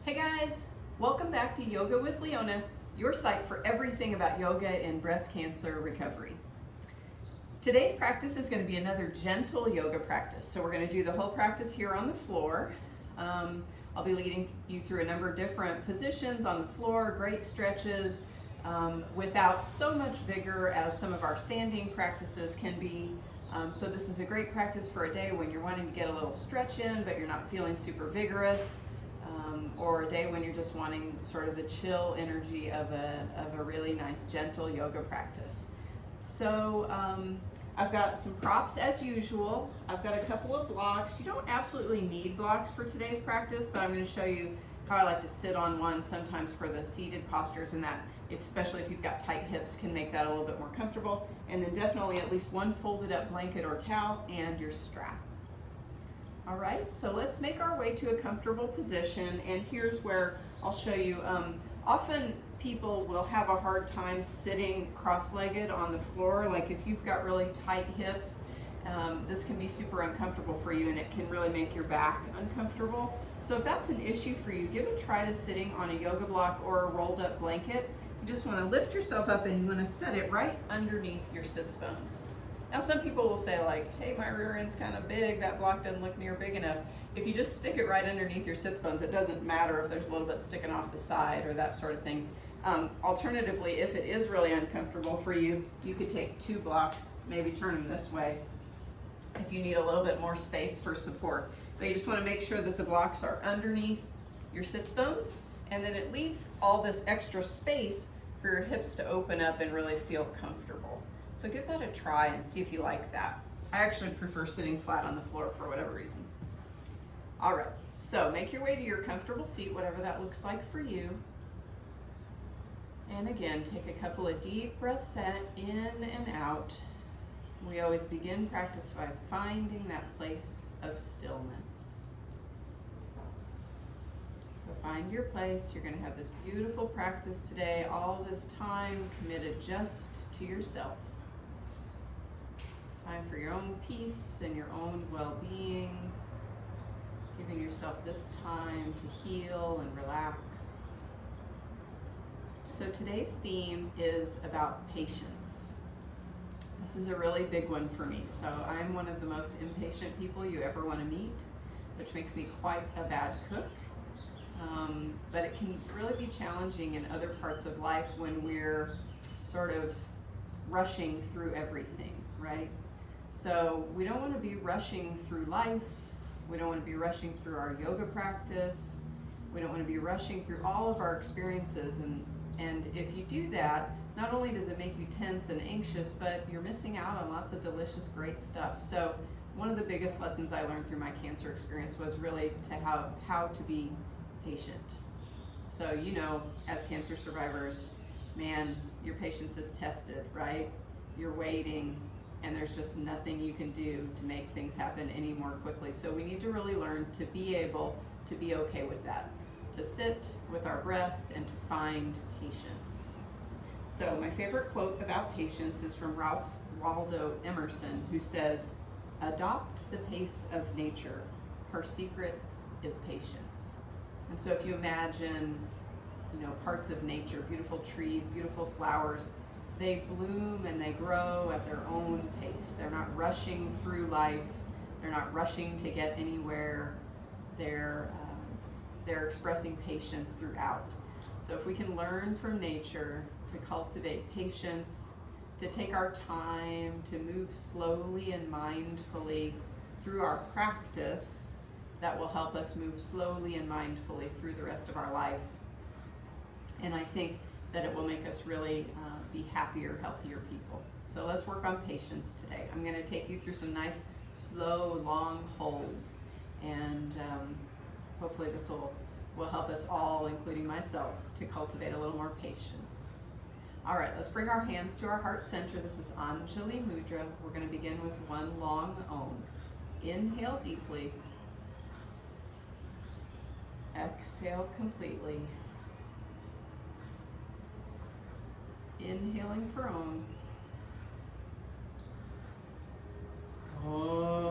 Hey guys, welcome back to Yoga with Leona, your site for everything about yoga and breast cancer recovery. Today's practice is going to be another gentle yoga practice. So we're going to do the whole practice here on the floor. I'll be leading you through a number of different positions on the floor, great stretches, without so much vigor as some of our standing practices can be. So this is a great practice for a day when you're wanting to get a little stretch in, but you're not feeling super vigorous. Or a day when you're just wanting sort of the chill energy of a really nice gentle yoga practice. So I've got some props as usual. I've got a couple of blocks. You don't absolutely need blocks for today's practice, but I'm going to show you how I like to sit on one sometimes for the seated postures, and that, especially if you've got tight hips, can make that a little bit more comfortable. And then definitely at least one folded up blanket or towel and your strap. All right, so let's make our way to a comfortable position, and here's where I'll show you. Often people will have a hard time sitting cross-legged on the floor. Like if you've got really tight hips, this can be super uncomfortable for you, and it can really make your back uncomfortable. So if that's an issue for you, give a try to sitting on a yoga block or a rolled up blanket. You just want to lift yourself up and you want to set it right underneath your sits bones. Now some people will say like, hey, my rear end's kind of big, that block doesn't look near big enough. If you just stick it right underneath your sits bones, it doesn't matter if there's a little bit sticking off the side or that sort of thing. Alternatively, if it is really uncomfortable for you, you could take two blocks, maybe turn them this way if you need a little bit more space for support. But you just want to make sure that the blocks are underneath your sits bones, and then it leaves all this extra space for your hips to open up and really feel comfortable. So give that a try and see if you like that. I actually prefer sitting flat on the floor for whatever reason. All right, so make your way to your comfortable seat, whatever that looks like for you. And again, take a couple of deep breaths in and out. We always begin practice by finding that place of stillness. So find your place. You're going to have this beautiful practice today, all this time committed just to yourself. Time for your own peace and your own well-being, giving yourself this time to heal and relax. So today's theme is about patience. This is a really big one for me. So I'm one of the most impatient people you ever want to meet, which makes me quite a bad cook. But it can really be challenging in other parts of life when we're sort of rushing through everything, right? So we don't want to be rushing through life. We don't want to be rushing through our yoga practice. We don't want to be rushing through all of our experiences. And if you do that, not only does it make you tense and anxious, but you're missing out on lots of delicious, great stuff. So one of the biggest lessons I learned through my cancer experience was really to how to be patient. So, you know, as cancer survivors, man, your patience is tested, right? You're waiting, and there's just nothing you can do to make things happen any more quickly. So we need to really learn to be able to be okay with that, to sit with our breath and to find patience. So my favorite quote about patience is from Ralph Waldo Emerson, who says, "Adopt the pace of nature. Her secret is patience." And so if you imagine, you know, parts of nature, beautiful trees, beautiful flowers, they bloom and they grow at their own pace. They're not rushing through life. They're not rushing to get anywhere. They're expressing patience throughout. So if we can learn from nature to cultivate patience, to take our time, to move slowly and mindfully through our practice, that will help us move slowly and mindfully through the rest of our life. And I think that it will make us really be happier, healthier people. So let's work on patience today. I'm going to take you through some nice, slow, long holds, and hopefully this will help us all, including myself, to cultivate a little more patience. All right, let's bring our hands to our heart center. This is Anjali Mudra. We're going to begin with one long Om. Inhale deeply. Exhale completely. Inhaling for Om. Om.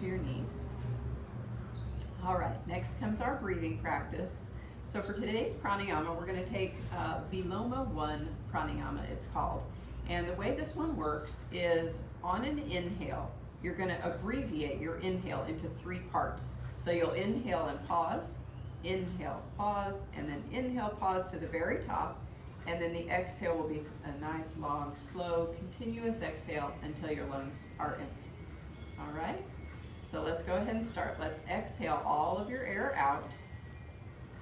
to your knees. All right, next comes our breathing practice. So for today's pranayama, we're going to take Viloma 1 pranayama, it's called. And the way this one works is on an inhale, you're going to abbreviate your inhale into 3 parts. So you'll inhale and pause, and then inhale, pause to the very top, and then the exhale will be a nice, long, slow, continuous exhale until your lungs are empty. All right? So let's go ahead and start. Let's exhale all of your air out,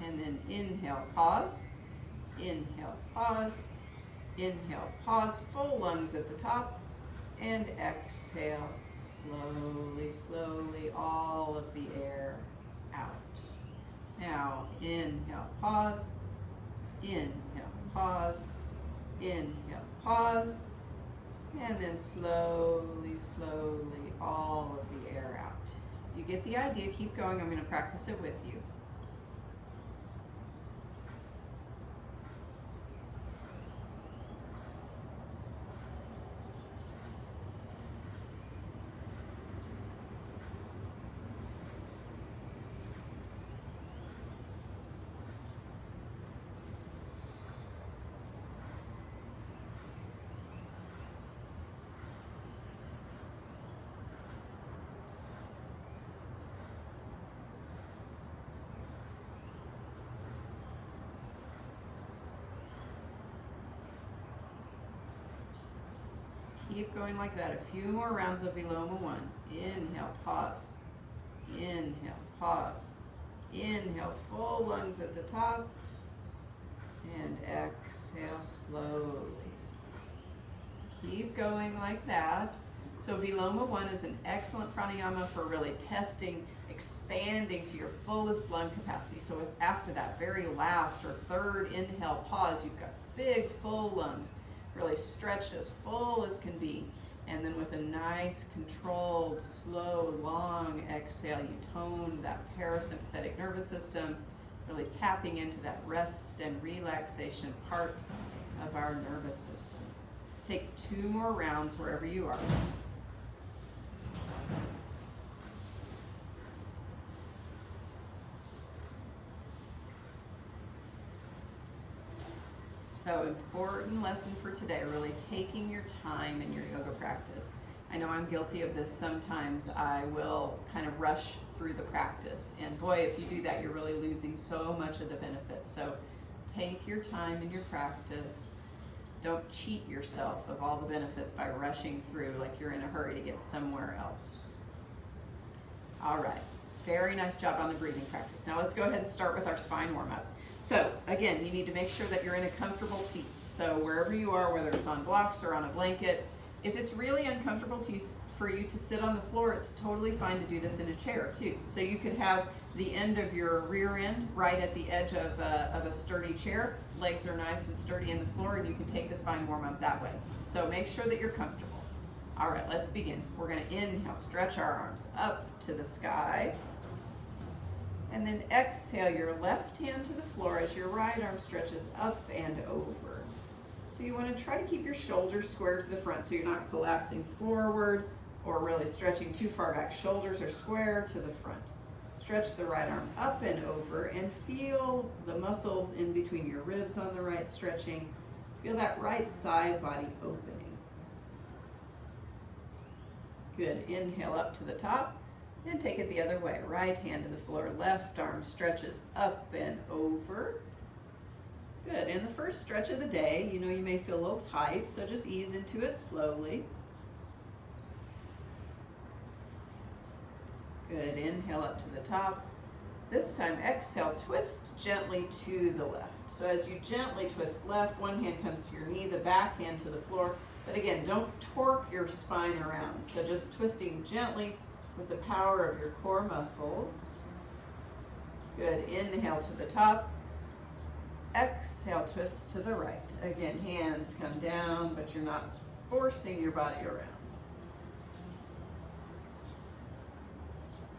and then inhale, pause, full lungs at the top, and exhale, slowly, all of the air out. Now, inhale, pause, and then slowly, all of the air out. You get the idea, keep going, I'm going to practice it with you. Keep going like that. A few more rounds of Viloma 1. Inhale, pause. Inhale, full lungs at the top. And exhale slowly. Keep going like that. So Viloma 1 is an excellent pranayama for really testing, expanding to your fullest lung capacity. So after that very last or third inhale, pause, you've got big, full lungs. Really stretched as full as can be. And then with a nice, controlled, slow, long exhale, you tone that parasympathetic nervous system, really tapping into that rest and relaxation part of our nervous system. Let's take 2 more rounds wherever you are. So important lesson for today, really taking your time in your yoga practice. I know I'm guilty of this sometimes. I will kind of rush through the practice. And boy, if you do that, you're really losing so much of the benefits. So take your time in your practice. Don't cheat yourself of all the benefits by rushing through like you're in a hurry to get somewhere else. All right, very nice job on the breathing practice. Now let's go ahead and start with our spine warm-up. So again, you need to make sure that you're in a comfortable seat. So wherever you are, whether it's on blocks or on a blanket, if it's really uncomfortable for you to sit on the floor, it's totally fine to do this in a chair too. So you could have the end of your rear end right at the edge of a sturdy chair. Legs are nice and sturdy in the floor, and you can take the spine warm up that way. So make sure that you're comfortable. All right, let's begin. We're going to inhale, stretch our arms up to the sky. And then exhale your left hand to the floor as your right arm stretches up and over. So you want to try to keep your shoulders square to the front so you're not collapsing forward or really stretching too far back. Shoulders are square to the front. Stretch the right arm up and over and feel the muscles in between your ribs on the right stretching. Feel that right side body opening. Good. Inhale up to the top. And take it the other way. Right hand to the floor, left arm stretches up and over. Good. And the first stretch of the day, you may feel a little tight, so just ease into it slowly. Good. Inhale up to the top. This time, exhale, twist gently to the left. So as you gently twist left, one hand comes to your knee, the back hand to the floor. But again, don't torque your spine around. So just twisting gently with the power of your core muscles. Good. Inhale to the top. Exhale, twist to the right. Again, hands come down, but you're not forcing your body around.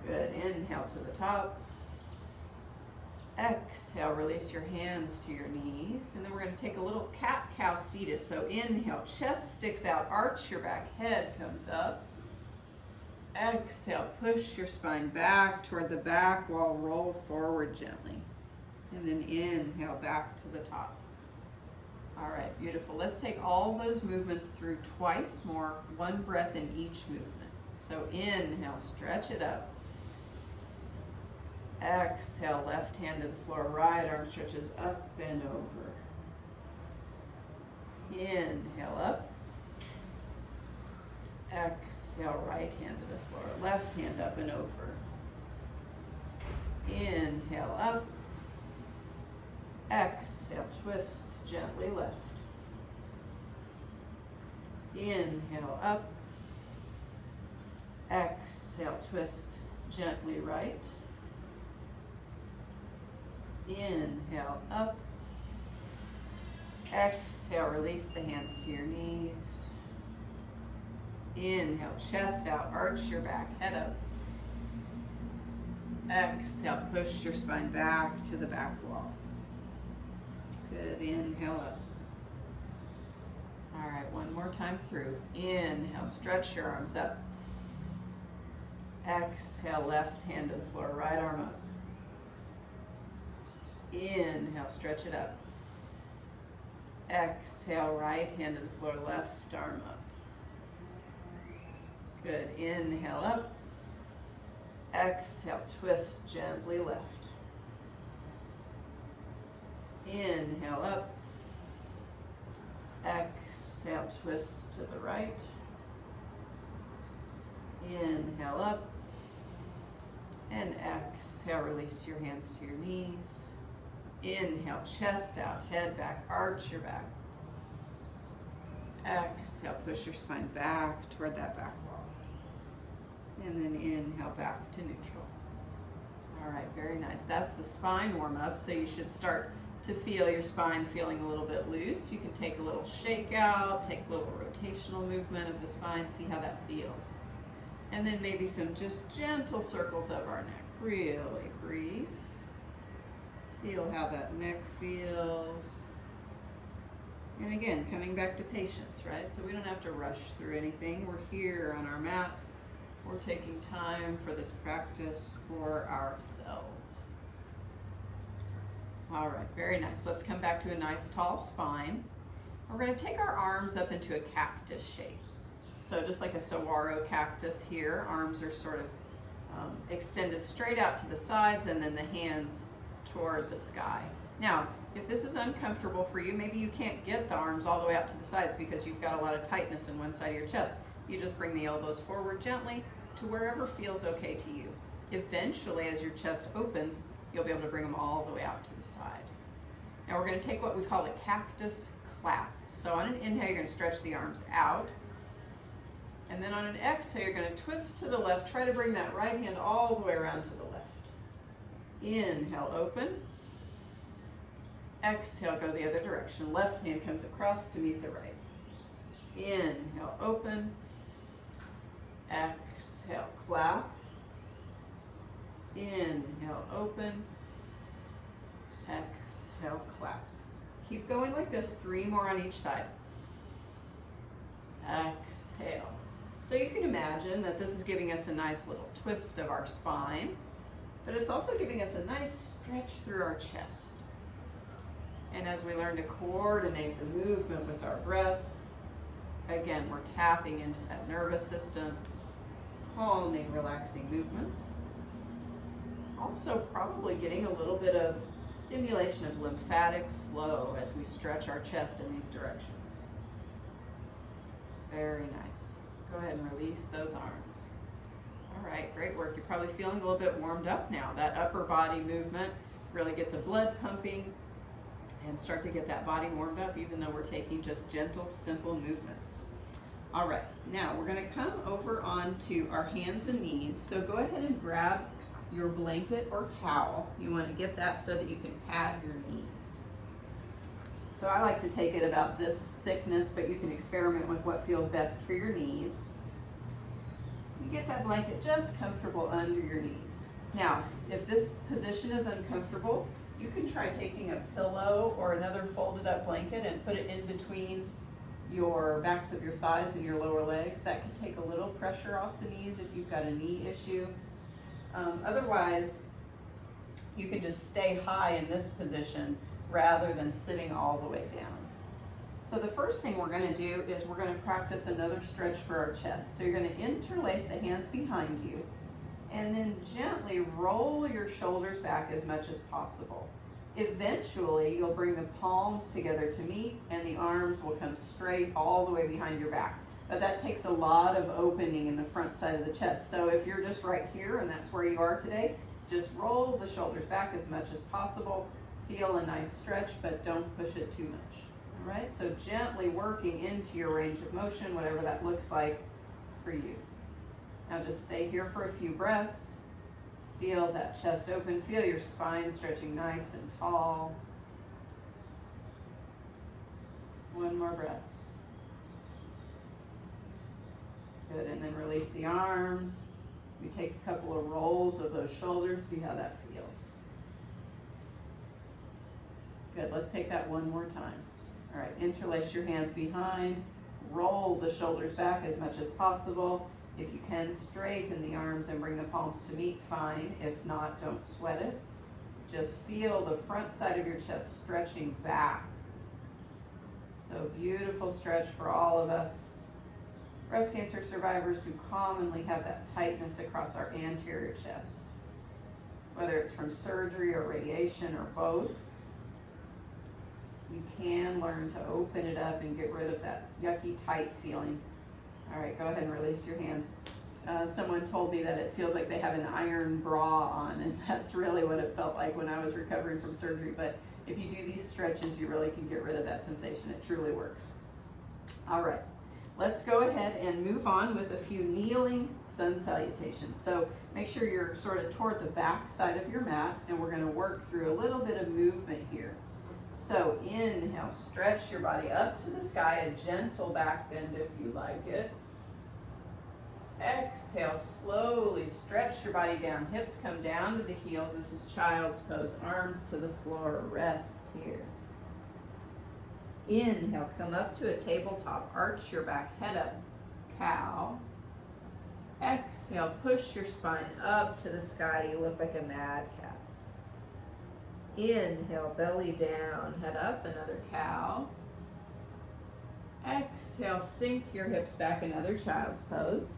Good. Inhale to the top. Exhale, release your hands to your knees. And then we're going to take a little cat-cow seated. So inhale, chest sticks out, arch your back, head comes up. Exhale, push your spine back toward the back wall, roll forward gently. And then inhale back to the top. All right, beautiful. Let's take all those movements through twice more, one breath in each movement. So inhale, stretch it up. Exhale, left hand to the floor, right arm stretches up and over. Inhale up. Exhale, right hand to the floor, left hand up and over. Inhale up. Exhale, twist gently left. Inhale up. Exhale, twist gently right. Inhale up. Exhale, release the hands to your knees. Inhale, chest out, arch your back, head up. Exhale, push your spine back to the back wall. Good, inhale up. All right, one more time through. Inhale, stretch your arms up. Exhale, left hand to the floor, right arm up. Inhale, stretch it up. Exhale, right hand to the floor, left arm up. Good, inhale up. Exhale, twist gently left. Inhale up. Exhale, twist to the right. Inhale up. And exhale, release your hands to your knees. Inhale, chest out, head back, arch your back. Exhale, push your spine back toward that back wall. And then inhale back to neutral. All right, very nice. That's the spine warm up, so you should start to feel your spine feeling a little bit loose. You can take a little shake out, take a little rotational movement of the spine, see how that feels. And then maybe some just gentle circles of our neck. Really breathe. Feel how that neck feels. And again, coming back to patience, right? So we don't have to rush through anything. We're here on our mat. We're taking time for this practice for ourselves. All right, very nice. Let's come back to a nice tall spine. We're going to take our arms up into a cactus shape. So just like a saguaro cactus here, arms are sort of extended straight out to the sides and then the hands toward the sky. Now, if this is uncomfortable for you, maybe you can't get the arms all the way out to the sides because you've got a lot of tightness in one side of your chest. You just bring the elbows forward gently to wherever feels okay to you. Eventually, as your chest opens, you'll be able to bring them all the way out to the side. Now we're going to take what we call a cactus clap. So on an inhale, you're going to stretch the arms out. And then on an exhale, you're going to twist to the left. Try to bring that right hand all the way around to the left. Inhale, open. Exhale, go the other direction. Left hand comes across to meet the right. Inhale, open. Exhale, clap. Inhale, open. Exhale, clap. Keep going like this, 3 more on each side. Exhale. So you can imagine that this is giving us a nice little twist of our spine, but it's also giving us a nice stretch through our chest. And as we learn to coordinate the movement with our breath, again, we're tapping into that nervous system, calming, relaxing movements. Also probably getting a little bit of stimulation of lymphatic flow as we stretch our chest in these directions. Very nice. Go ahead and release those arms. All right, great work. You're probably feeling a little bit warmed up now. That upper body movement, really get the blood pumping and start to get that body warmed up even though we're taking just gentle, simple movements. All right, now we're gonna come over onto our hands and knees. So go ahead and grab your blanket or towel. You wanna get that so that you can pad your knees. So I like to take it about this thickness, but you can experiment with what feels best for your knees. You get that blanket just comfortable under your knees. Now, if this position is uncomfortable, you can try taking a pillow or another folded up blanket and put it in between your backs of your thighs and your lower legs. That can take a little pressure off the knees if you've got a knee issue. Otherwise, you can just stay high in this position rather than sitting all the way down. So the first thing we're going to do is we're going to practice another stretch for our chest. So you're going to interlace the hands behind you and then gently roll your shoulders back as much as possible. Eventually, you'll bring the palms together to meet and the arms will come straight all the way behind your back. But that takes a lot of opening in the front side of the chest. So if you're just right here and that's where you are today, just roll the shoulders back as much as possible. Feel a nice stretch, but don't push it too much. All right, so gently working into your range of motion, whatever that looks like for you. Now just stay here for a few breaths. Feel that chest open. Feel your spine stretching nice and tall. One more breath. Good, and then release the arms. We take a couple of rolls of those shoulders, see how that feels. Good, let's take that one more time. All right, interlace your hands behind, roll the shoulders back as much as possible. If you can, straighten the arms and bring the palms to meet, fine. If not, don't sweat it. Just feel the front side of your chest stretching back. So beautiful stretch for all of us. Breast cancer survivors who commonly have that tightness across our anterior chest, whether it's from surgery or radiation or both. You can learn to open it up and get rid of that yucky tight feeling. All right, go ahead and release your hands. Someone told me that it feels like they have an iron bra on, and that's really what it felt like when I was recovering from surgery. But if you do these stretches, you really can get rid of that sensation. It truly works. All right, let's go ahead and move on with a few kneeling sun salutations. So make sure you're sort of toward the back side of your mat, and we're going to work through a little bit of movement here. So inhale, stretch your body up to the sky, a gentle back bend if you like it. Exhale, slowly stretch your body down. Hips come down to the heels. This is child's pose. Arms to the floor. Rest here. Inhale, come up to a tabletop. Arch your back, head up. Cow. Exhale, push your spine up to the sky. You look like a madcap. Inhale, belly down, head up, another cow. Exhale, sink your hips back, another child's pose.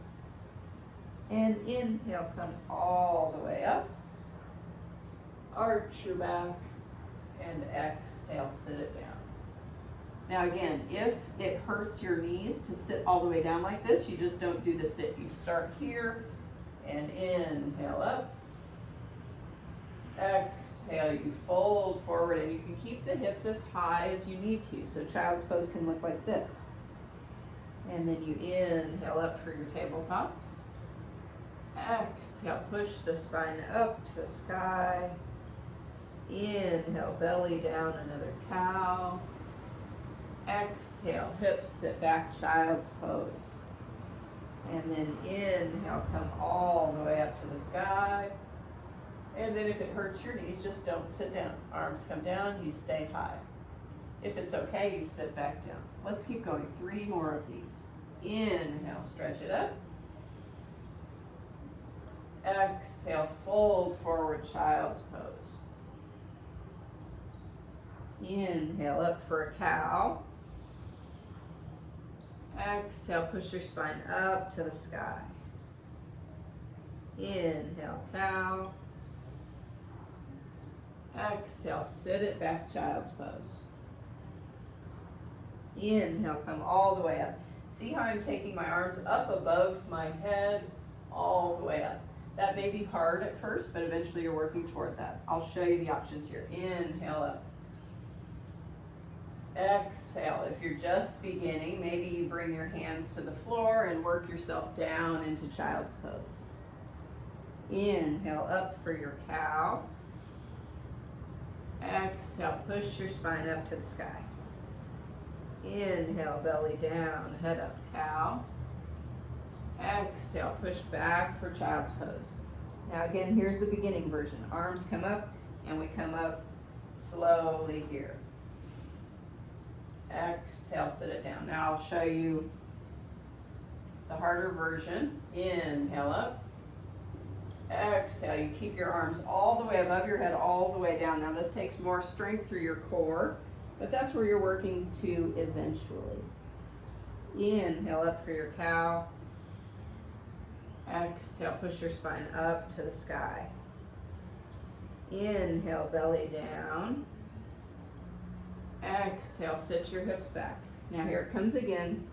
And inhale, come all the way up. Arch your back, and exhale, sit it down. Now again, if it hurts your knees to sit all the way down like this, you just don't do the sit. You start here, and inhale up. Exhale, you fold forward, and you can keep the hips as high as you need to. So child's pose can look like this. And then you inhale up for your tabletop. Exhale, push the spine up to the sky. Inhale, belly down, another cow. Exhale, hips sit back, child's pose. And then inhale, come all the way up to the sky. And then if it hurts your knees, just don't sit down. Arms come down, you stay high. If it's okay, you sit back down. Let's keep going. 3 more of these. Inhale, stretch it up. Exhale, fold forward, child's pose. Inhale, up for a cow. Exhale, push your spine up to the sky. Inhale, cow. Exhale, sit it back, child's pose. Inhale, come all the way up. See how I'm taking my arms up above my head, all the way up. That may be hard at first, but eventually you're working toward that. I'll show you the options here. Inhale up. Exhale. If you're just beginning, maybe you bring your hands to the floor and work yourself down into child's pose. Inhale up for your cow. Exhale, push your spine up to the sky. Inhale, belly down, head up, cow. Exhale, push back for child's pose. Now again, here's the beginning version. Arms come up, and we come up slowly here. Exhale, sit it down. Now I'll show you the harder version. Inhale up. Exhale, you keep your arms all the way above your head, all the way down. Now this takes more strength through your core, but that's where you're working to eventually. Inhale up for your cow. Exhale, push your spine up to the sky. Inhale, belly down. Exhale, sit your hips back. Now here it comes again.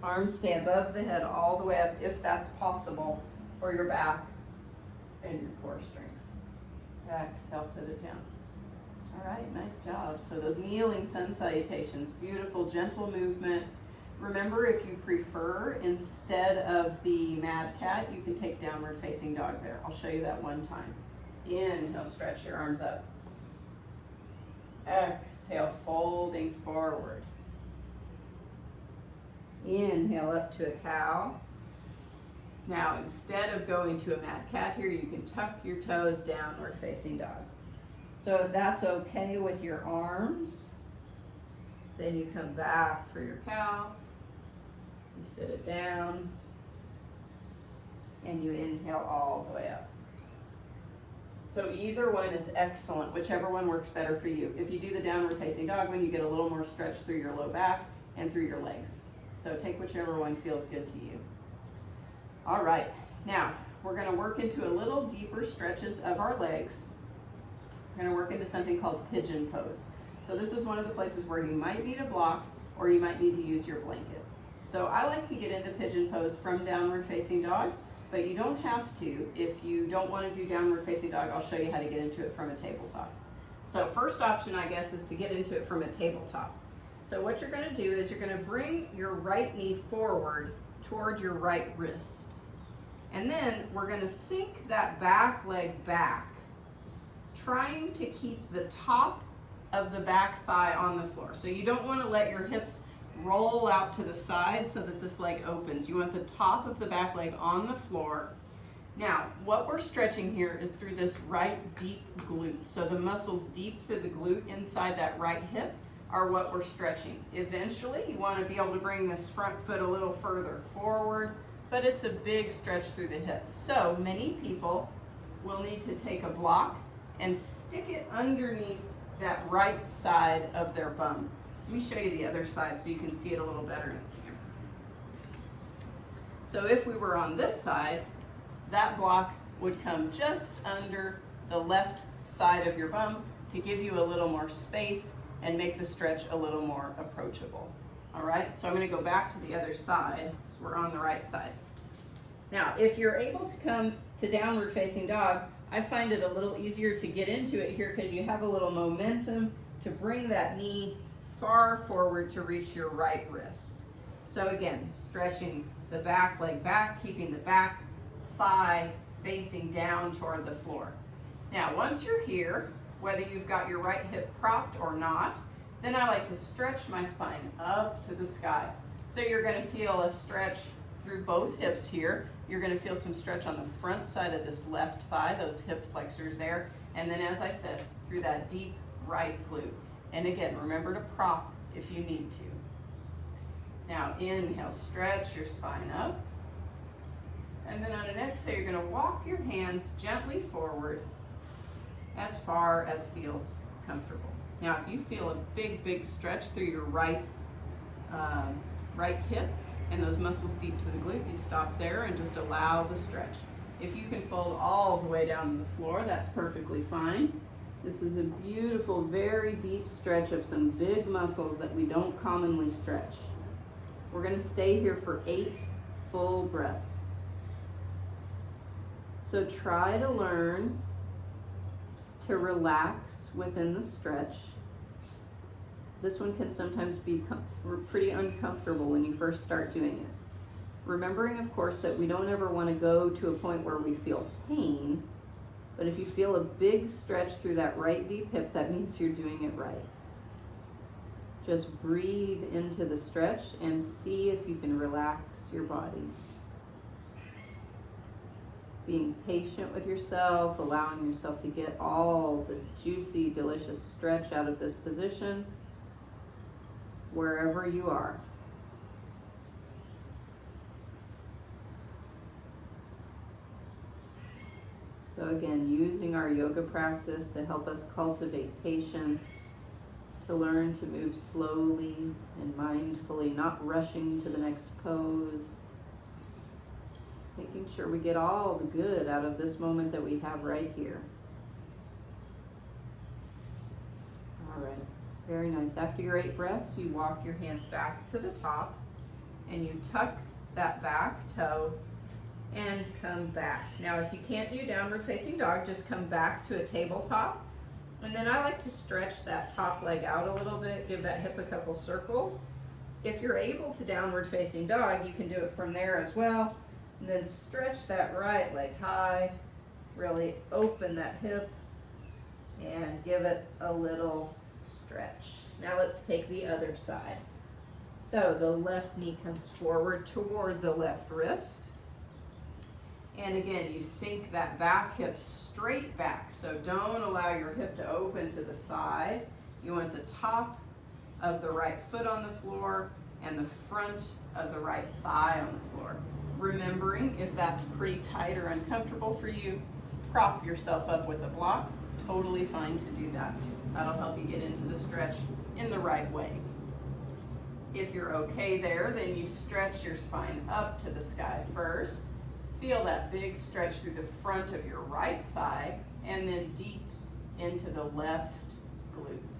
Arms stay above the head all the way up if that's possible for your back and your core strength. Exhale, sit it down. All right, nice job. So those kneeling sun salutations, beautiful, gentle movement. Remember, if you prefer, instead of the mad cat, you can take downward facing dog there. I'll show you that one time. Inhale, stretch your arms up. Exhale, folding forward. Inhale up to a cow. Now, instead of going to a mad cat here, you can tuck your toes downward facing dog. So if that's okay with your arms, then you come back for your cow. You sit it down, and you inhale all the way up. So either one is excellent, whichever one works better for you. If you do the downward facing dog one, you get a little more stretch through your low back and through your legs. So take whichever one feels good to you. All right, now we're gonna work into a little deeper stretches of our legs. We're gonna work into something called pigeon pose. So this is one of the places where you might need a block or you might need to use your blanket. So I like to get into pigeon pose from downward facing dog, but you don't have to. If you don't want to do downward facing dog, I'll show you how to get into it from a tabletop. So first option, I guess, is to get into it from a tabletop. So what you're going to do is you're going to bring your right knee forward toward your right wrist. And then we're going to sink that back leg back, trying to keep the top of the back thigh on the floor. So you don't want to let your hips roll out to the side so that this leg opens. You want the top of the back leg on the floor. Now, what we're stretching here is through this right deep glute. So the muscles deep through the glute inside that right hip are what we're stretching. Eventually, you want to be able to bring this front foot a little further forward, but it's a big stretch through the hip. So many people will need to take a block and stick it underneath that right side of their bum. Let me show you the other side so you can see it a little better in the camera. So if we were on this side, that block would come just under the left side of your bum to give you a little more space and make the stretch a little more approachable. All right, so I'm going to go back to the other side, so we're on the right side. Now, if you're able to come to downward facing dog, I find it a little easier to get into it here because you have a little momentum to bring that knee far forward to reach your right wrist. So again, stretching the back leg back, keeping the back thigh facing down toward the floor. Now, once you're here, whether you've got your right hip propped or not, then I like to stretch my spine up to the sky. So you're going to feel a stretch through both hips here. You're going to feel some stretch on the front side of this left thigh, those hip flexors there. And then, as I said, through that deep right glute. And again, remember to prop if you need to. Now, inhale, stretch your spine up. And then on an exhale, you're going to walk your hands gently forward as far as feels comfortable. Now, if you feel a big, big stretch through your right hip and those muscles deep to the glute, you stop there and just allow the stretch. If you can fold all the way down to the floor, that's perfectly fine. This is a beautiful, very deep stretch of some big muscles that we don't commonly stretch. We're going to stay here for 8 full breaths. So try to learn to relax within the stretch. This one can sometimes be pretty uncomfortable when you first start doing it. Remembering, of course, that we don't ever want to go to a point where we feel pain, but if you feel a big stretch through that right deep hip, that means you're doing it right. Just breathe into the stretch and see if you can relax your body. Being patient with yourself, allowing yourself to get all the juicy, delicious stretch out of this position. wherever you are. So again, using our yoga practice to help us cultivate patience, to learn to move slowly and mindfully, not rushing to the next pose, making sure we get all the good out of this moment that we have right here. All right, very nice. After your 8 breaths, you walk your hands back to the top and you tuck that back toe and come back. Now, if you can't do downward facing dog, just come back to a tabletop. And then I like to stretch that top leg out a little bit, give that hip a couple circles. If you're able to downward facing dog, you can do it from there as well. And then stretch that right leg high, really open that hip and give it a little stretch. Now let's take the other side. So the left knee comes forward toward the left wrist. And again, you sink that back hip straight back. So don't allow your hip to open to the side. You want the top of the right foot on the floor and the front of the right thigh on the floor. Remembering, if that's pretty tight or uncomfortable for you, prop yourself up with a block. Totally fine to do that. That'll help you get into the stretch in the right way. If you're okay there, then you stretch your spine up to the sky first. Feel that big stretch through the front of your right thigh and then deep into the left glutes.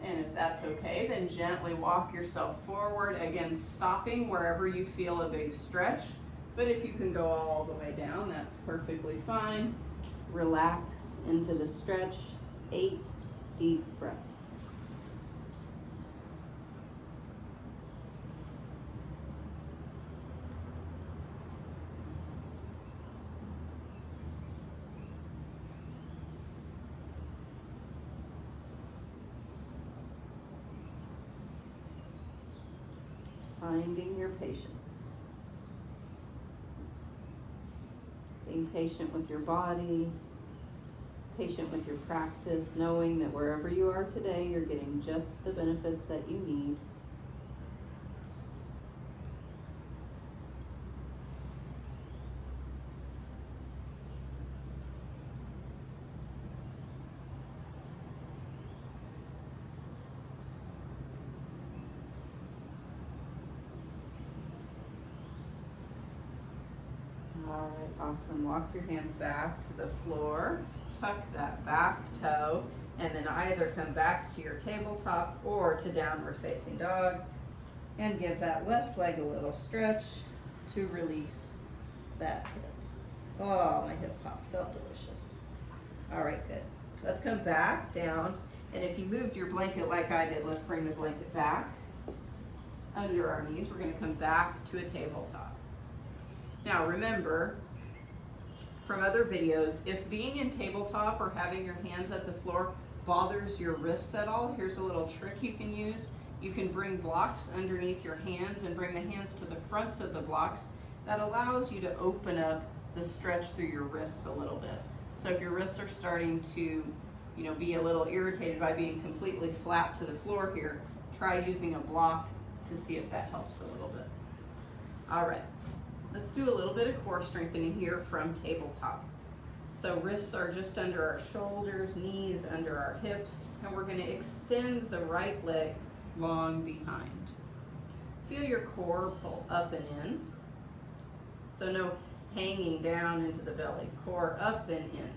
And if that's okay, then gently walk yourself forward, again stopping wherever you feel a big stretch. But if you can go all the way down, that's perfectly fine. Relax into the stretch. 8 deep breaths. Finding your patience. Being patient with your body, patient with your practice, knowing that wherever you are today, you're getting just the benefits that you need. All right, awesome. Walk your hands back to the floor, tuck that back toe, and then either come back to your tabletop or to downward facing dog, and give that left leg a little stretch to release that hip. Oh, my hip pop felt delicious. All right, good. Let's come back down, and if you moved your blanket like I did, let's bring the blanket back under our knees. We're going to come back to a tabletop. Now remember, from other videos, if being in tabletop or having your hands at the floor bothers your wrists at all, here's a little trick you can use. You can bring blocks underneath your hands and bring the hands to the fronts of the blocks. That allows you to open up the stretch through your wrists a little bit. So if your wrists are starting to, be a little irritated by being completely flat to the floor here, try using a block to see if that helps a little bit. All right. Let's do a little bit of core strengthening here from tabletop. So wrists are just under our shoulders, knees under our hips, and we're going to extend the right leg long behind. Feel your core pull up and in. So no hanging down into the belly, core up and in.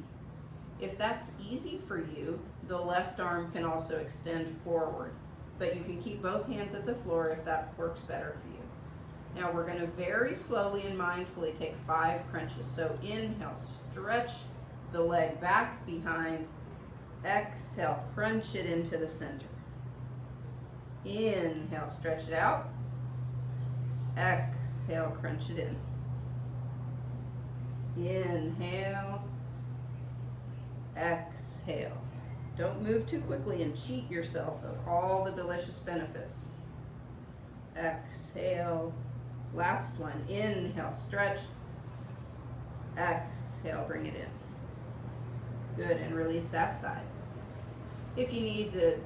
If that's easy for you, the left arm can also extend forward, but you can keep both hands at the floor if that works better for you. Now we're going to very slowly and mindfully take 5 crunches. So inhale, stretch the leg back behind. Exhale, crunch it into the center. Inhale, stretch it out. Exhale, crunch it in. Inhale, exhale. Don't move too quickly and cheat yourself of all the delicious benefits. Exhale. Last one. Inhale, stretch. Exhale, bring it in. Good, and release that side. If you need to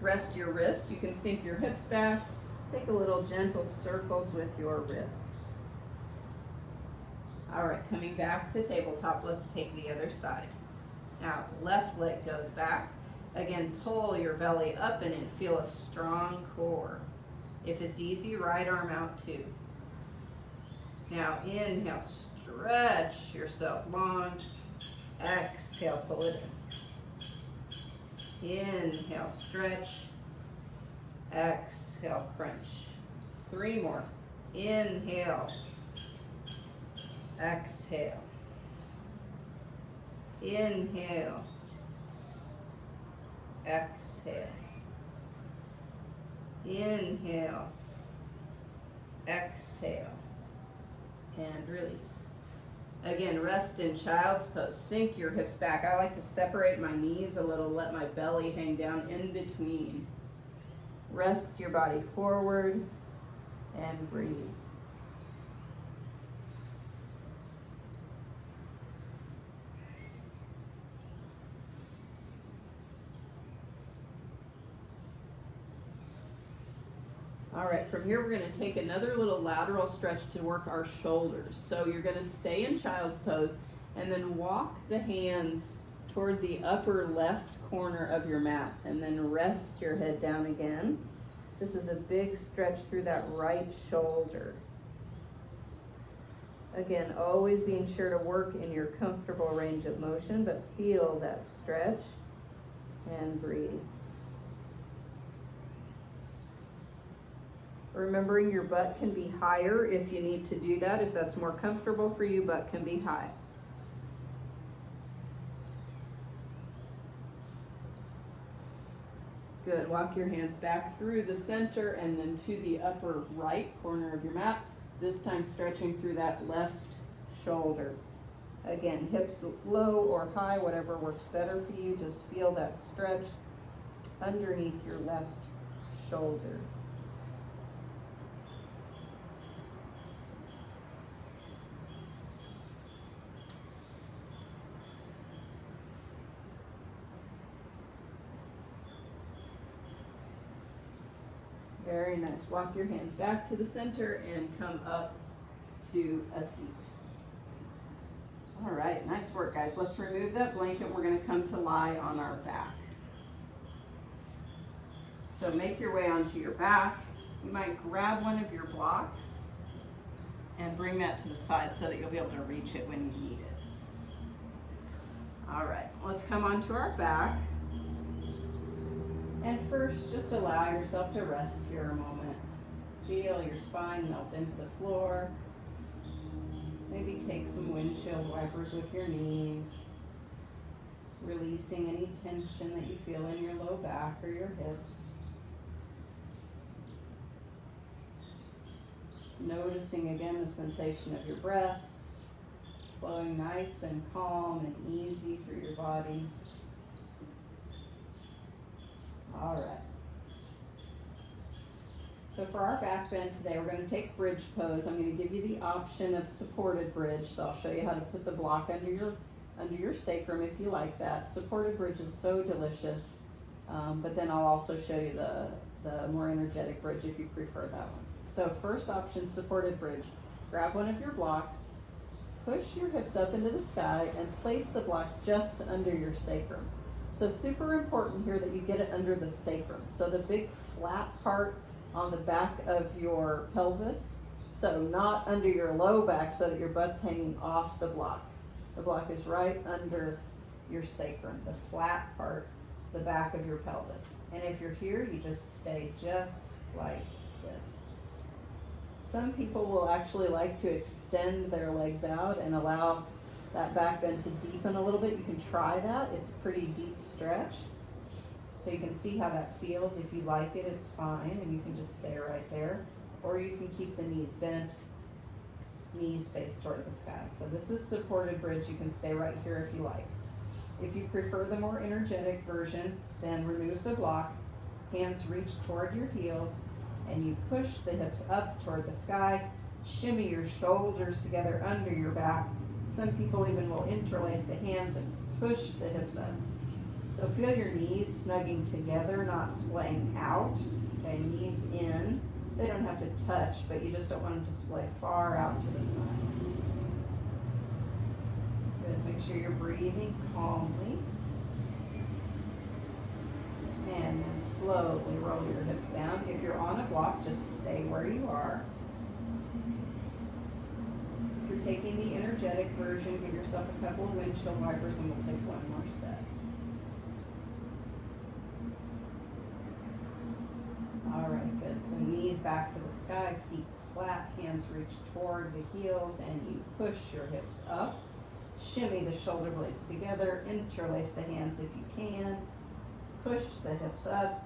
Rest your wrist. You can sink your hips back. Take a little gentle circles with your wrists. All right, coming back to tabletop, let's take the other side. Now, left leg goes back. Again, pull your belly up and in. Feel a strong core. If it's easy, right arm out too. Now, inhale, stretch yourself long. Exhale, pull it in. Inhale, stretch. Exhale, crunch. 3 more. Inhale. Exhale. Inhale. Exhale. Inhale. Exhale. And release. Again, rest in child's pose. Sink your hips back. I like to separate my knees a little, let my belly hang down in between. Rest your body forward and breathe. All right, from here we're going to take another little lateral stretch to work our shoulders. So you're going to stay in child's pose and then walk the hands toward the upper left corner of your mat and then rest your head down again. This is a big stretch through that right shoulder. Again, always being sure to work in your comfortable range of motion, but feel that stretch and breathe. Remembering your butt can be higher if you need to do that. If that's more comfortable for you, butt can be high. Good. Walk your hands back through the center and then to the upper right corner of your mat. This time stretching through that left shoulder. Again, hips low or high, whatever works better for you. Just feel that stretch underneath your left shoulder. Very nice. Walk your hands back to the center and come up to a seat. All right, nice work, guys. Let's remove that blanket. We're going to come to lie on our back. So make your way onto your back. You might grab one of your blocks and bring that to the side so that you'll be able to reach it when you need it. All right, let's come onto our back. And first, just allow yourself to rest here a moment. Feel your spine melt into the floor. Maybe take some windshield wipers with your knees, releasing any tension that you feel in your low back or your hips. Noticing again the sensation of your breath, flowing nice and calm and easy through your body. All right. So for our back bend today, we're going to take bridge pose. I'm going to give you the option of supported bridge. So I'll show you how to put the block under your sacrum if you like that. Supported bridge is so delicious. But then I'll also show you the more energetic bridge if you prefer that one. So first option, supported bridge. Grab one of your blocks, push your hips up into the sky, and place the block just under your sacrum. So super important here that you get it under the sacrum. So the big flat part on the back of your pelvis. So not under your low back so that your butt's hanging off the block. The block is right under your sacrum, the flat part, the back of your pelvis. And if you're here, you just stay just like this. Some people will actually like to extend their legs out and allow that back bend to deepen a little bit. You can try that. It's a pretty deep stretch. So you can see how that feels. If you like it, it's fine, and you can just stay right there. Or you can keep the knees bent, knees face toward the sky. So this is supported bridge. You can stay right here if you like. If you prefer the more energetic version, then remove the block, hands reach toward your heels, and you push the hips up toward the sky. Shimmy your shoulders together under your back. Some people even will interlace the hands and push the hips up. So feel your knees snugging together, not splaying out. Okay, knees in. They don't have to touch, but you just don't want them to splay far out to the sides. Good, make sure you're breathing calmly. And then slowly roll your hips down. If you're on a block, just stay where you are. If you're taking the energetic version, give yourself a couple of windshield wipers and we'll take one more set. Alright, good. So knees back to the sky, feet flat, hands reach toward the heels, and you push your hips up. Shimmy the shoulder blades together, interlace the hands if you can. Push the hips up.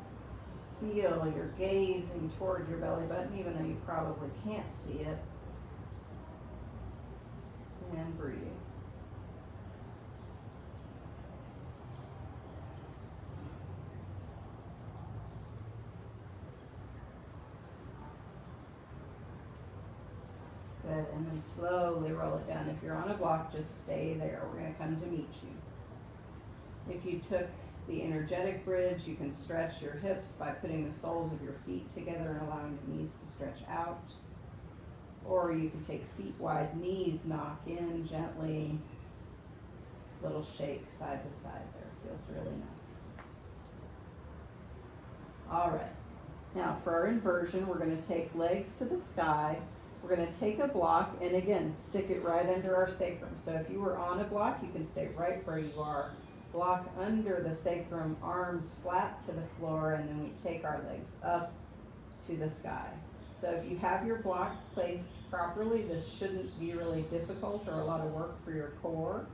Feel you're gazing toward your belly button, even though you probably can't see it. And breathe. Good, and then slowly roll it down. If you're on a block, just stay there. We're going to come to meet you. If you took the energetic bridge, you can stretch your hips by putting the soles of your feet together and allowing the knees to stretch out. Or you can take feet wide, knees knock in gently. Little shake side to side there. Feels really nice. All right. Now for our inversion, we're going to take legs to the sky. We're going to take a block and again, stick it right under our sacrum. So if you were on a block, you can stay right where you are. Block under the sacrum, arms flat to the floor, and then we take our legs up to the sky. So if you have your block placed properly, this shouldn't be really difficult or a lot of work for your core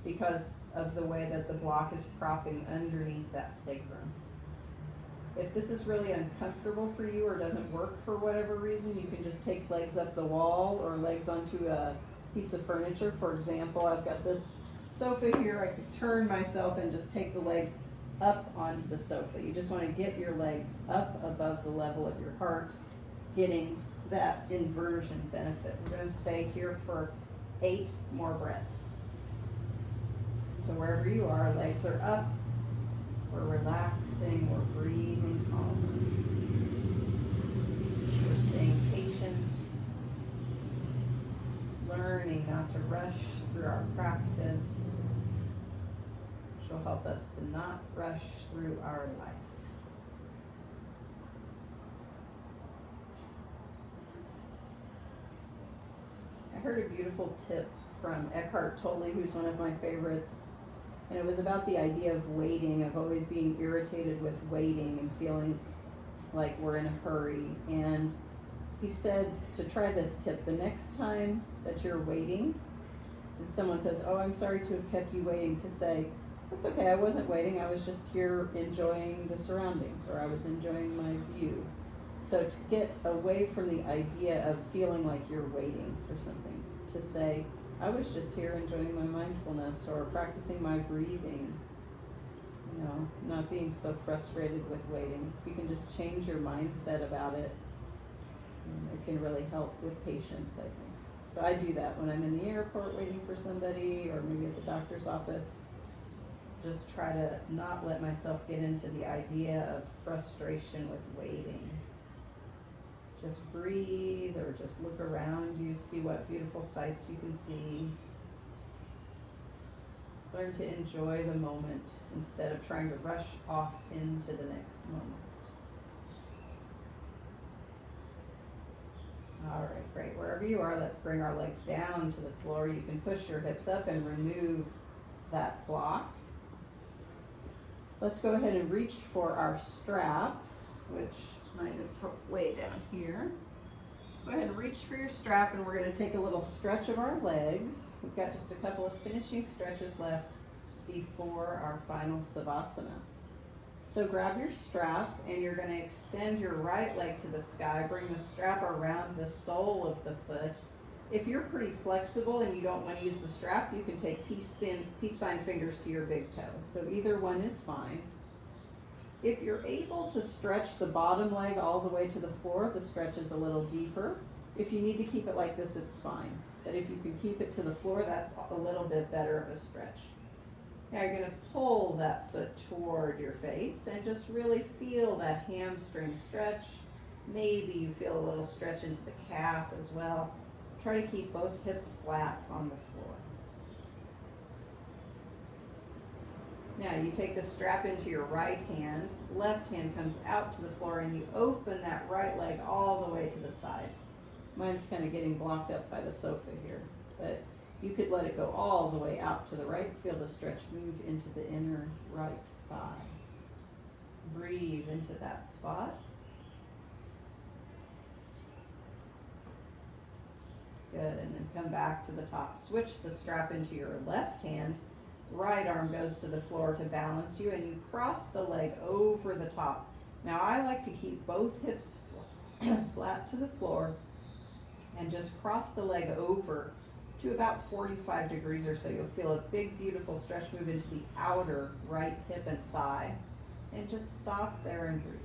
because of the way that the block is propping underneath that sacrum. If this is really uncomfortable for you or doesn't work for whatever reason, you can just take legs up the wall or legs onto a piece of furniture. For example, I've got this sofa here. I could turn myself and just take the legs up onto the sofa. You just want to get your legs up above the level of your heart, getting that inversion benefit. We're going to stay here for 8 more breaths. So wherever you are, legs are up. We're relaxing, we're breathing calmly. We're staying patient, learning not to rush through our practice, which will help us to not rush through our life. I heard a beautiful tip from Eckhart Tolle, who's one of my favorites. And it was about the idea of waiting, of always being irritated with waiting and feeling like we're in a hurry. And he said to try this tip. The next time that you're waiting and someone says, "Oh, I'm sorry to have kept you waiting," to say, "That's okay, I wasn't waiting, I was just here enjoying the surroundings," or "I was enjoying my view." So to get away from the idea of feeling like you're waiting for something, to say, "I was just here enjoying my mindfulness," or practicing my breathing, you know, not being so frustrated with waiting. If you can just change your mindset about it, it can really help with patience, I think. So I do that when I'm in the airport waiting for somebody, or maybe at the doctor's office. Just try to not let myself get into the idea of frustration with waiting. Just breathe, or just look around you, see what beautiful sights you can see. Learn to enjoy the moment instead of trying to rush off into the next moment. All right, great. Wherever you are, let's bring our legs down to the floor. You can push your hips up and remove that block. Let's go ahead and reach for our strap, which mine is way down here. Go ahead and reach for your strap, and we're going to take a little stretch of our legs. We've got just a couple of finishing stretches left before our final Savasana. So grab your strap, and you're going to extend your right leg to the sky. Bring the strap around the sole of the foot. If you're pretty flexible and you don't want to use the strap, you can take peace sign fingers to your big toe. So either one is fine. If you're able to stretch the bottom leg all the way to the floor, the stretch is a little deeper. If you need to keep it like this, it's fine. But if you can keep it to the floor, that's a little bit better of a stretch. Now you're going to pull that foot toward your face and just really feel that hamstring stretch. Maybe you feel a little stretch into the calf as well. Try to keep both hips flat on the floor. Now you take the strap into your right hand, left hand comes out to the floor, and you open that right leg all the way to the side. Mine's kind of getting blocked up by the sofa here, but you could let it go all the way out to the right. Feel the stretch move into the inner right thigh. Breathe into that spot. Good, and then come back to the top. Switch the strap into your left hand. Right arm goes to the floor to balance you, and you cross the leg over the top. Now I like to keep both hips flat to the floor and just cross the leg over to about 45 degrees or so. You'll feel a big, beautiful stretch move into the outer right hip and thigh. And just stop there and breathe.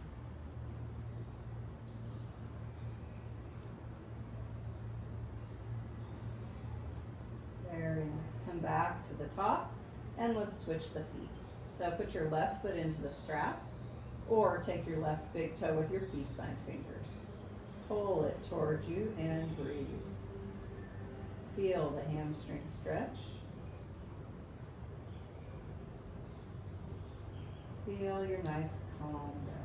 Very nice. Come back to the top. And let's switch the feet. So put your left foot into the strap, or take your left big toe with your peace sign fingers. Pull it towards you and breathe. Feel the hamstring stretch. Feel your nice calm breath.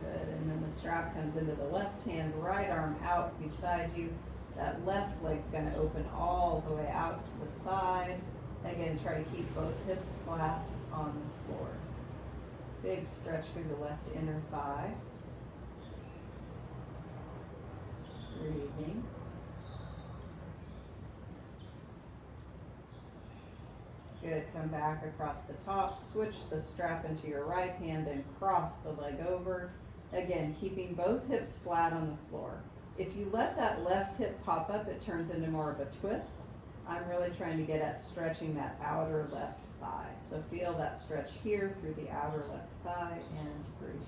Good, and then the strap comes into the left hand, right arm out beside you. That left leg's going to open all the way out to the side. Again, try to keep both hips flat on the floor. Big stretch through the left inner thigh. Breathing. Good, come back across the top. Switch the strap into your right hand and cross the leg over. Again, keeping both hips flat on the floor. If you let that left hip pop up, it turns into more of a twist. I'm really trying to get at stretching that outer left thigh. So feel that stretch here through the outer left thigh and breathe.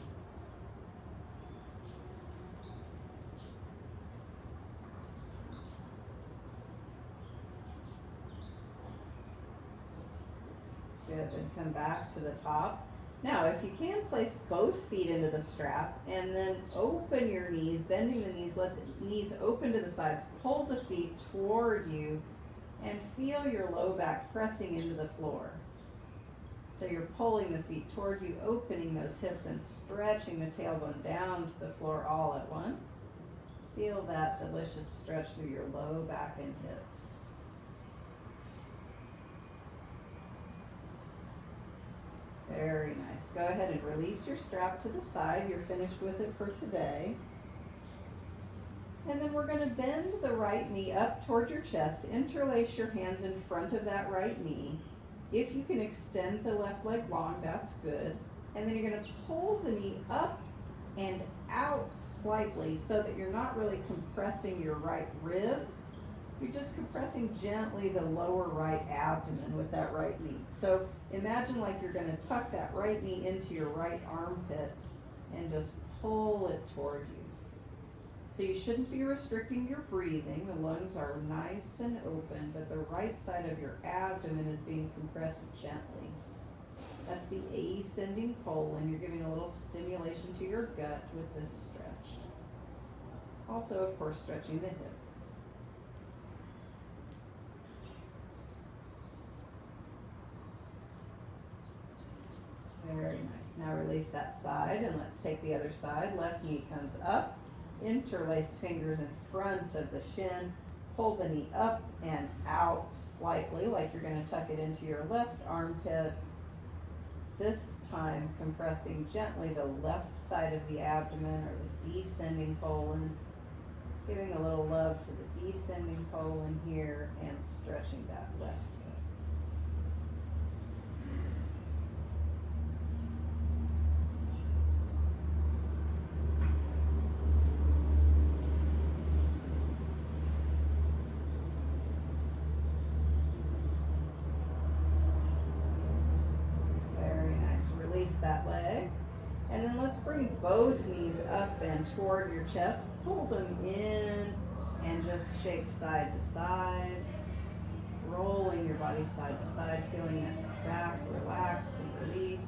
Good, then come back to the top. Now, if you can, place both feet into the strap and then open your knees, bending the knees, let the knees open to the sides, pull the feet toward you, and feel your low back pressing into the floor. So you're pulling the feet toward you, opening those hips and stretching the tailbone down to the floor all at once. Feel that delicious stretch through your low back and hips. Very nice. Go ahead and release your strap to the side. You're finished with it for today. And then we're going to bend the right knee up toward your chest. Interlace your hands in front of that right knee. If you can extend the left leg long, that's good. And then you're going to pull the knee up and out slightly so that you're not really compressing your right ribs. You're just compressing gently the lower right abdomen with that right knee. So imagine like you're going to tuck that right knee into your right armpit and just pull it toward you. So you shouldn't be restricting your breathing. The lungs are nice and open, but the right side of your abdomen is being compressed gently. That's the ascending colon. You're giving a little stimulation to your gut with this stretch. Also, of course, stretching the hip. Very nice. Now release that side and let's take the other side. Left knee comes up. Interlaced fingers in front of the shin. Pull the knee up and out slightly like you're going to tuck it into your left armpit. This time compressing gently the left side of the abdomen or the descending colon. Giving a little love to the descending colon here and stretching that left hip. That leg, and then let's let's bring both knees up and toward your chest. Pull them in and just shake side to side. Rolling your body side to side, feeling that back relax and release.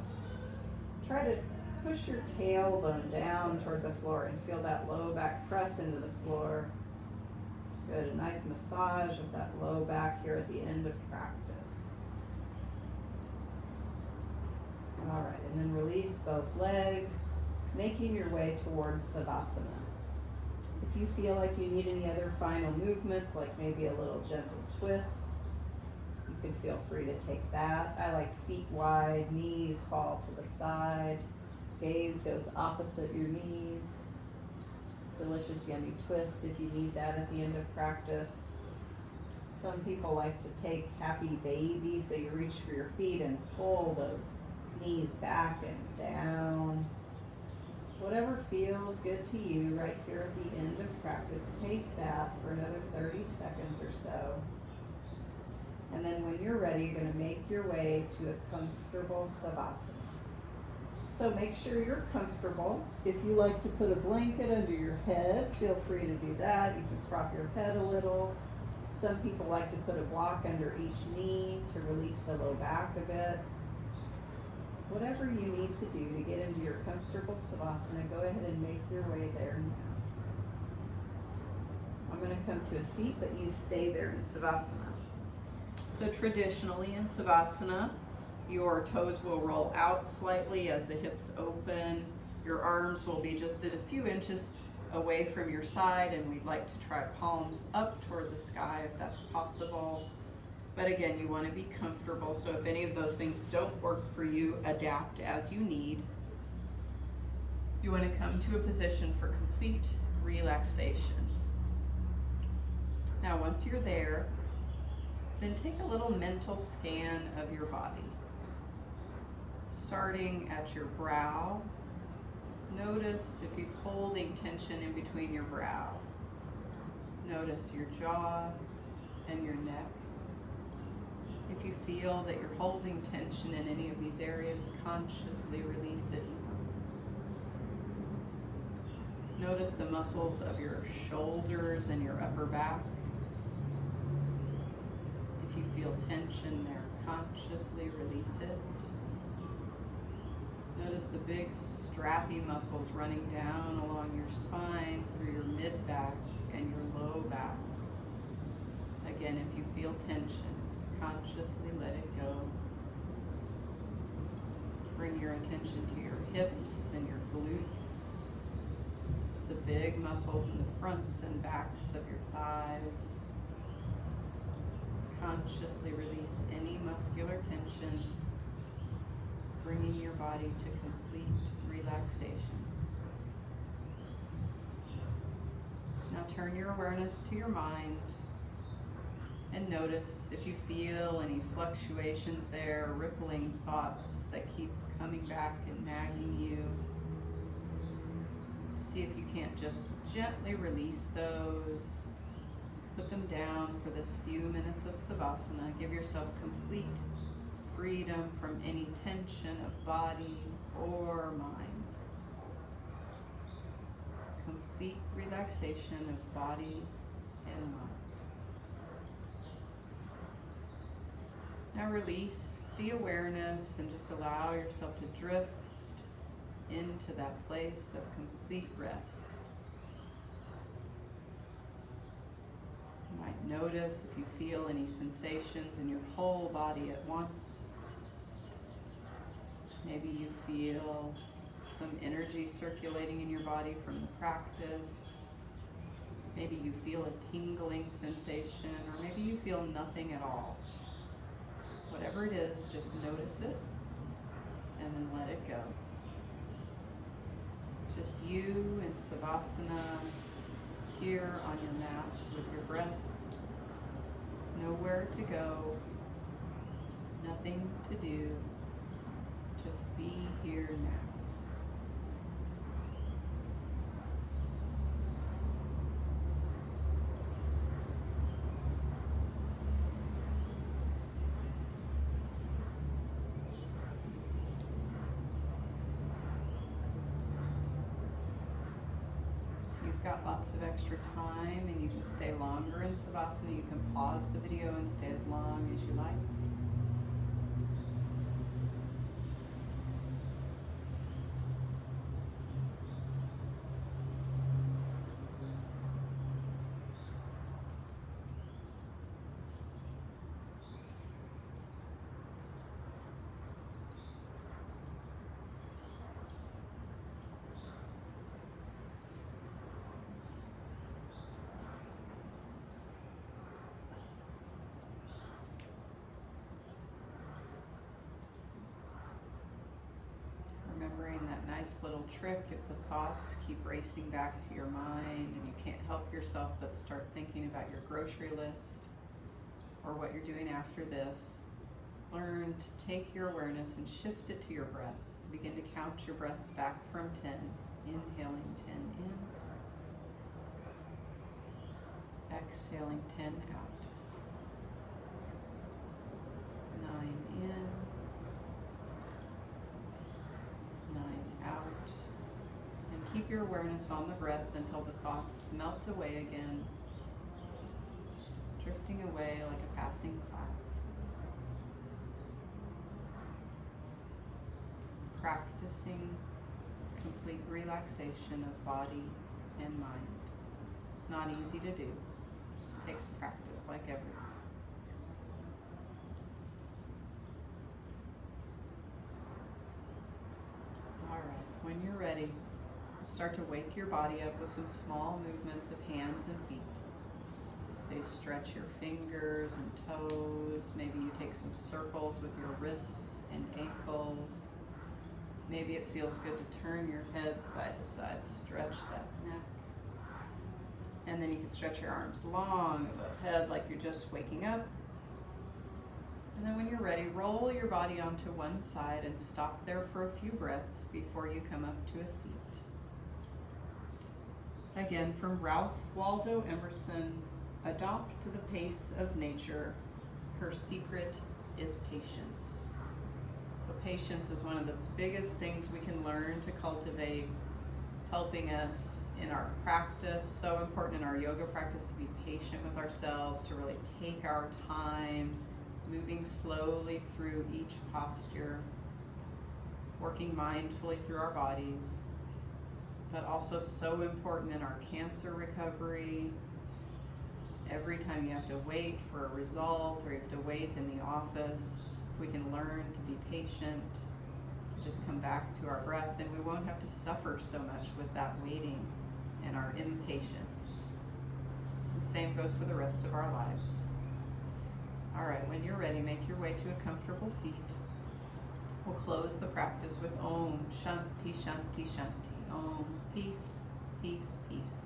Try to push your tailbone down toward the floor and feel that low back press into the floor. Good, a nice massage of that low back here at the end of practice. All right, and then release both legs, making your way towards Savasana. If you feel like you need any other final movements, like maybe a little gentle twist, you can feel free to take that. I like feet wide, knees fall to the side, gaze goes opposite your knees. Delicious yummy twist if you need that at the end of practice. Some people like to take happy baby, so you reach for your feet and pull those knees back and down. Whatever feels good to you right here at the end of practice, take that for another 30 seconds or so. And then when you're ready, you're going to make your way to a comfortable Savasana. So make sure you're comfortable. If you like to put a blanket under your head, feel free to do that. You can prop your head a little. Some people like to put a block under each knee to release the low back a bit. Whatever you need to do to get into your comfortable Savasana, go ahead and make your way there now. I'm going to come to a seat, but you stay there in Savasana. So traditionally in Savasana, your toes will roll out slightly as the hips open. Your arms will be just at a few inches away from your side, and we'd like to try palms up toward the sky if that's possible. But again, you want to be comfortable, so if any of those things don't work for you, adapt as you need. You want to come to a position for complete relaxation. Now, once you're there, then take a little mental scan of your body. Starting at your brow, notice if you're holding tension in between your brow. Notice your jaw and your neck. If you feel that you're holding tension in any of these areas, consciously release it. Notice the muscles of your shoulders and your upper back. If you feel tension there, consciously release it. Notice the big strappy muscles running down along your spine, through your mid-back and your low back. Again, if you feel tension, consciously let it go. Bring your attention to your hips and your glutes, the big muscles in the fronts and backs of your thighs. Consciously release any muscular tension, bringing your body to complete relaxation. Now turn your awareness to your mind and notice if you feel any fluctuations there, rippling thoughts that keep coming back and nagging you. See if you can't just gently release those. Put them down for this few minutes of Savasana. Give yourself complete freedom from any tension of body or mind. Complete relaxation of body and mind. Now release the awareness and just allow yourself to drift into that place of complete rest. You might notice if you feel any sensations in your whole body at once. Maybe you feel some energy circulating in your body from the practice. Maybe you feel a tingling sensation, or maybe you feel nothing at all. Whatever it is, just notice it and then let it go. Just you in Savasana, here on your mat with your breath. Nowhere to go, nothing to do, just be here now. got lots of extra time and you can stay longer in Savasana, you can pause the video and stay as long as you like. Remembering that nice little trick if the thoughts keep racing back to your mind and you can't help yourself but start thinking about your grocery list or what you're doing after this. Learn to take your awareness and shift it to your breath. Begin to count your breaths back from 10. Inhaling 10 in. Exhaling 10 out. 9 in. 9 out. And keep your awareness on the breath until the thoughts melt away again, drifting away like a passing cloud. Practicing complete relaxation of body and mind. It's not easy to do. It takes practice like everything. All right, when you're ready, start to wake your body up with some small movements of hands and feet. So you stretch your fingers and toes. Maybe you take some circles with your wrists and ankles. Maybe it feels good to turn your head side to side, stretch that neck. And then you can stretch your arms long above head like you're just waking up. And then when you're ready, roll your body onto one side and stop there for a few breaths before you come up to a seat. Again, from Ralph Waldo Emerson, adopt the pace of nature. Her secret is patience. So patience is one of the biggest things we can learn to cultivate, helping us in our practice. So important in our yoga practice to be patient with ourselves, to really take our time, moving slowly through each posture, working mindfully through our bodies, but also so important in our cancer recovery. Every time you have to wait for a result or you have to wait in the office, if we can learn to be patient, just come back to our breath, and we won't have to suffer so much with that waiting and our impatience. The same goes for the rest of our lives. All right, when you're ready, make your way to a comfortable seat. We'll close the practice with Om Shanti Shanti Shanti. Om, peace, peace, peace.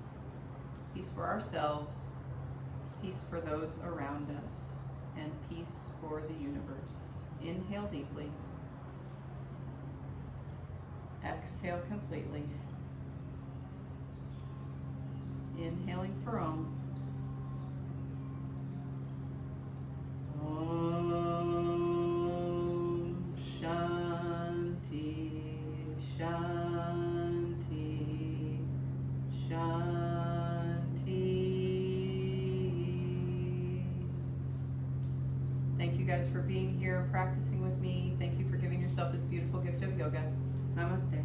Peace for ourselves, peace for those around us, and peace for the universe. Inhale deeply. Exhale completely. Inhaling for Om. Om Shanti Shanti Shanti. Thank you guys for being here, practicing with me. Thank you for giving yourself this beautiful gift of yoga. Namaste.